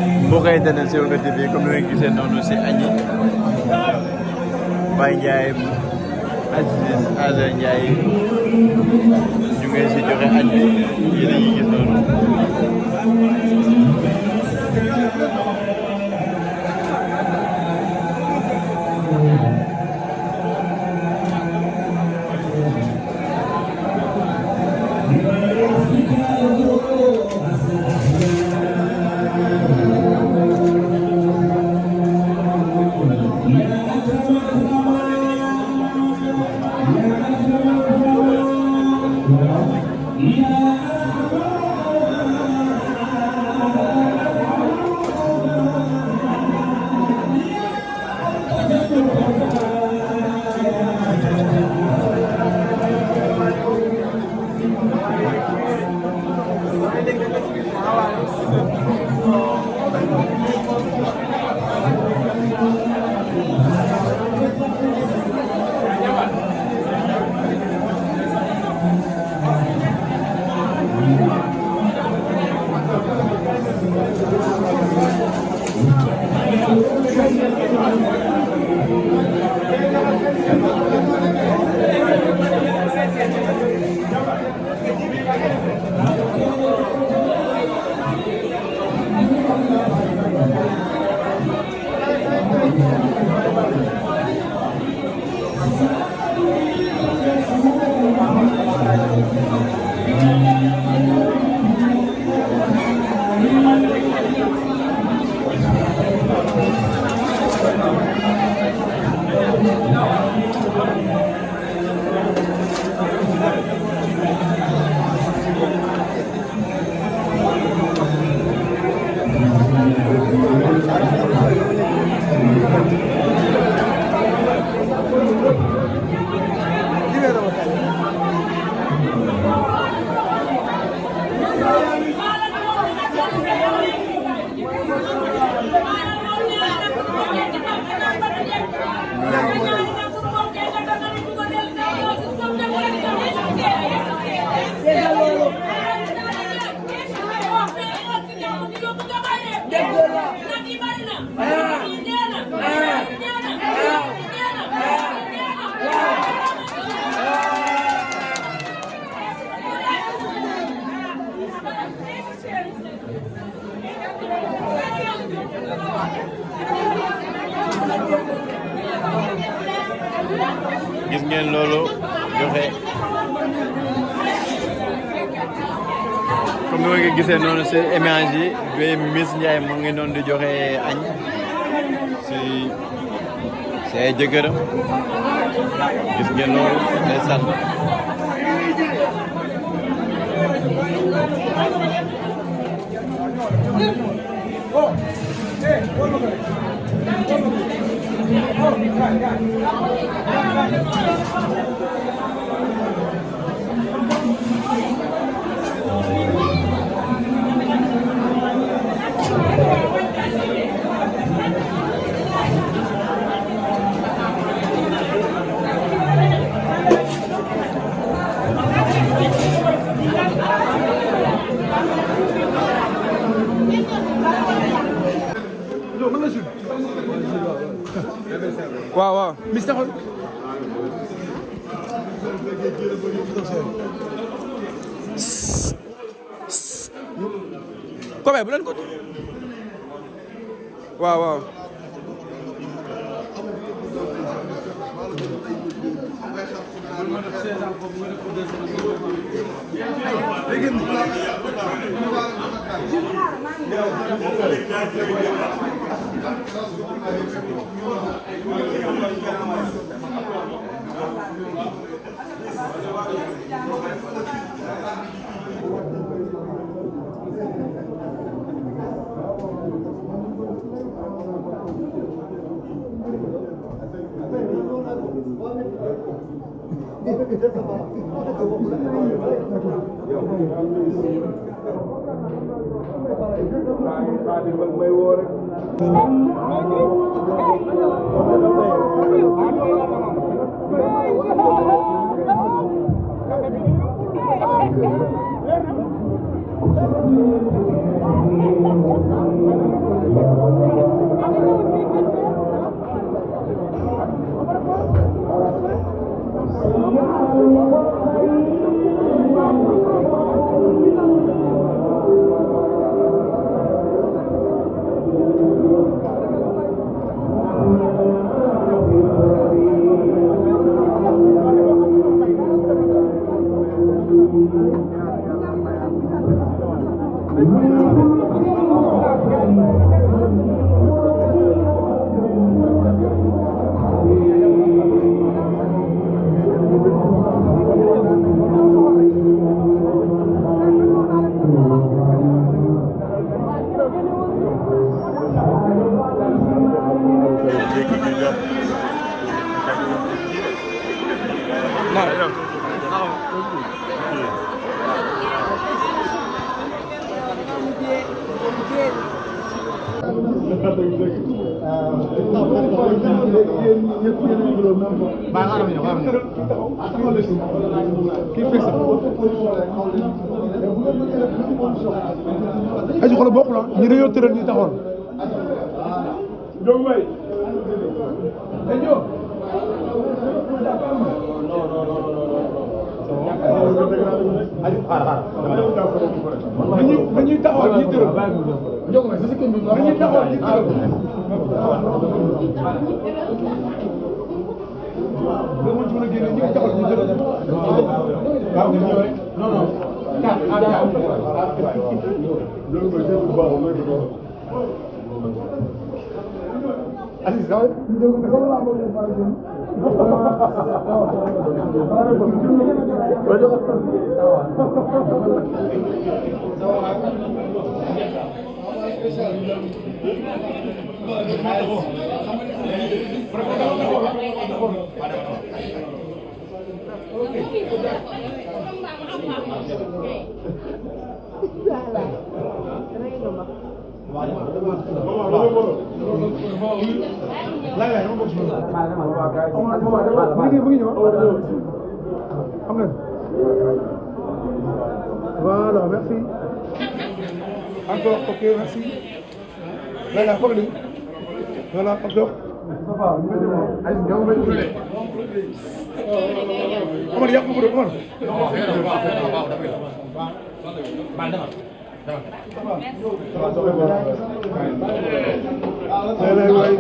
mbokk yi internet Siweulko TV comme ni nga gisee noonu si añi Baye Ndiaye Aziz Ala Ndiaye ñu ngi si joxe añ bi yéen a ngi gis noonu. gis ngeen loolu joxe comme ni nga gisee noonu si image yi ba Miss Ndiaye mu ngi noonu di joxe añ si ay jëkkëram gis ngeen loolu day sant. waaw waaw mis taxol comme bu leen ko waaw waaw ay si xool bokkul ah ñi dañoo tëral ñi taxoon. dañuy taxawal ñi tëral. dañuy taxawal ñi tëral. loolu moo ci mën a génne ñi taxawal ñi tëral. waaw non non. Voilà, merci. Encore, ok, merci. Voilà, voilà, encore. Omar, yàq ko Omar.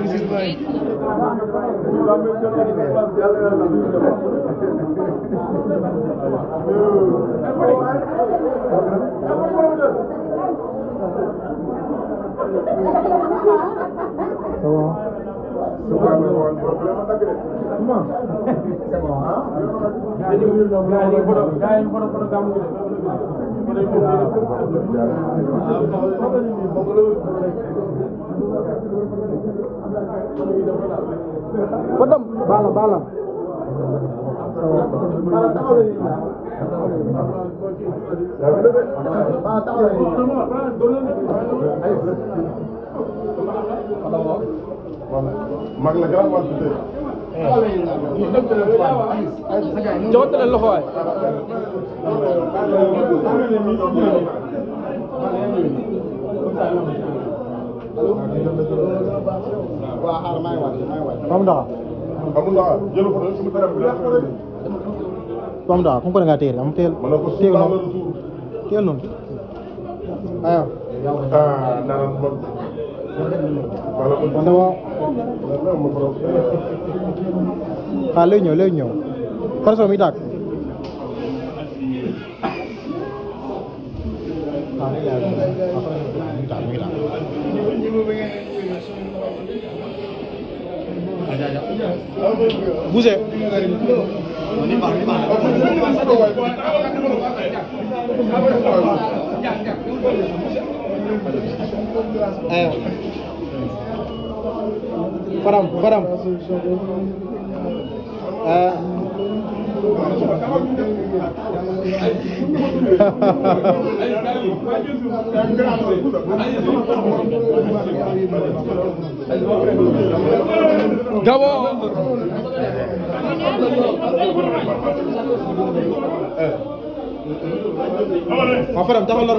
This is mine. Fadam bala bala mag la grand man tuddee joxante leen loxo waay Pamda, kung pala nga tail, am tail, tail no, tail no. Ayo. Leño. Parso mi tak. Buse. Faram. Gabo. Faram taxal la